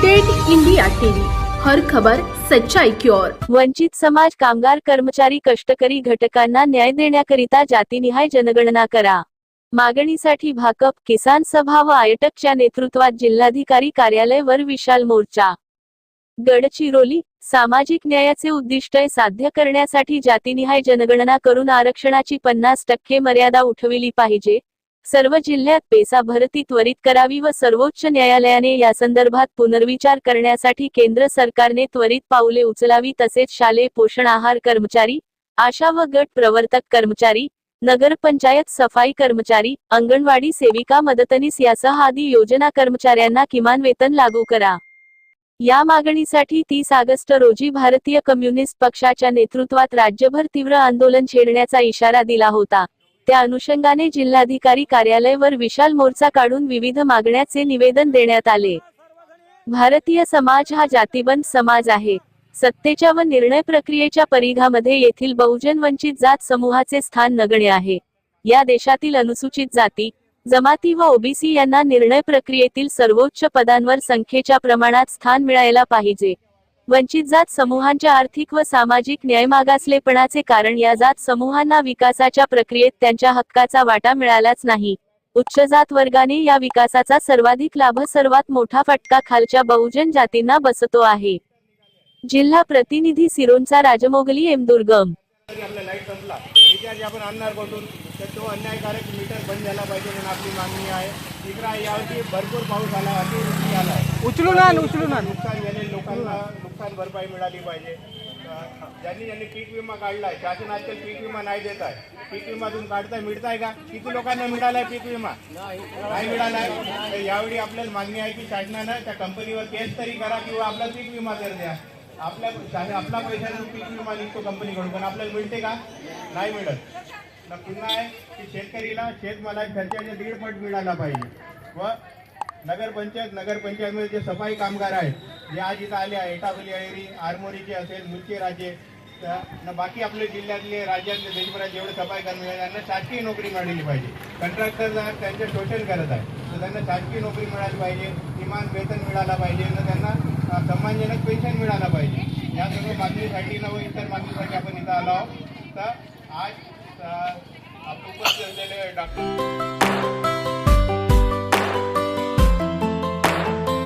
Great India TV, हर खबर सच्चाई की ओर। वंचित समाज, कामगार, कर्मचारी, कष्टकरी घटकांना न्याय देण्याकरिता जातीनिहाय जनगणना करा मागणीसाठी भाकप, किसान सभा व आयटकच्या नेतृत्वात जिल्हाधिकारी कार्यालय वर विशाल मोर्चा। गडचिरोली सामाजिक न्यायाचे उद्दिष्ट साध्य करण्यासाठी जातीनिहाय जनगणना करून आरक्षणाची 50% मर्यादा उठविली पाहिजे। सर्व जिल्ह्यात पेसा भरती त्वरित करावी व सर्वोच्च न्यायालयाने यासंदर्भात पुनर्विचार करण्यासाठी केंद्र सरकारने त्वरित पाऊले उचलावी। तसेच शालेय पोषण आहार कर्मचारी, आशा व गट प्रवर्तक कर्मचारी, नगरपंचायत सफाई कर्मचारी, अंगणवाडी सेविका, मदतनीस यासह आदी योजना कर्मचाऱ्यांना किमान वेतन लागू करा। या मागणीसाठी 30 ऑगस्ट रोजी भारतीय कम्युनिस्ट पक्षाच्या नेतृत्वात राज्यभर तीव्र आंदोलन छेडण्याचा इशारा दिला होता। त्या अनुषंगाने जिल्हाधिकारी कार्यालय वर विशाल मोर्चा काढून विविध मागण्याचे निवेदन देण्यात आले। भारतीय समाज हा जातीबंद समाज आहे। सत्तेच्या व निर्णय प्रक्रियेच्या परिघामध्ये येथील बहुजन वंचित जात समूहाचे स्थान नगण्य आहे। या देशातील अनुसूचित जाती, जमाती व ओबीसी यांना निर्णय प्रक्रियेतील सर्वोच्च पदांवर संख्येच्या प्रमाणात स्थान मिळायला पाहिजे। वंचित जात समूहांच्या आर्थिक व सामाजिक न्याय मागासलेपणाचे कारण या जात समूहांना विकासाच्या प्रक्रियेत त्यांच्या हक्काचा वाटा मिळालाच नाही। उच्च जात वर्गाने या विकासाचा सर्वाधिक लाभ, सर्वात मोठा फटका खालच्या बहुजन जातींना बसतो आहे। जिल्हा प्रतिनिधी सिरोंचा राजमोगली दुर्गम। आपला लाईट संपला रिचार्ज आपण आणणार कुठून, तर तो अन्यायकारक मीटर बंद झाला पाहिजे म्हणून आपली मागणी आहे। इकडे यावर्षी भरपूर पाऊस आला, अतिवृष्टी आला, नुकसान झाले लोकांना नुकसान भरपाई मिळाली पाहिजे। ज्यांनी पीक विमा काढलाय, शासन आजकाल पीक विमा नाही देत आहे। पीक विमा तुम्ही काढताय, मिळताय का? किती लोकांना मिळालाय पीक विमा? नाही मिळालाय। तर यावेळी आपल्याला मागणी आहे की शासनानं त्या कंपनीवर केस तरी करा किंवा आपला पीक विमा तर द्या। आपला पैशाचा पीक विमा निघतो कंपनीकडून, पण आपल्याला मिळते का? नाही मिळत। पुन्हा आहे की शेतकरीला शेतमालाच्या खर्चाच्या 1.5 पट मिळाला पाहिजे। व नगरपंचायतमध्ये जे सफाई कामगार आहेत, जे आज इथं आले आहे, एटापल्ली, अळेरी, आरमोरीचे असेल, मुलचे राजे, बाकी आपल्या जिल्ह्यातले, राज्यातले, देशभरात जेवढे सफाई कर्मचारी आहेत त्यांना शासकीय नोकरी मिळाली पाहिजे। कंत्राटदार त्यांचे शोषण करत आहे, तर त्यांना शासकीय नोकरी मिळाली पाहिजे, किमान वेतन मिळाला पाहिजे, तर त्यांना सन्मानजनक पेन्शन मिळाला पाहिजे। या सर्व मागणीसाठी व इतर मागणीसाठी आपण इथं आलो आहोत। तर आज आपण उपस्थित असलेले डॉक्टर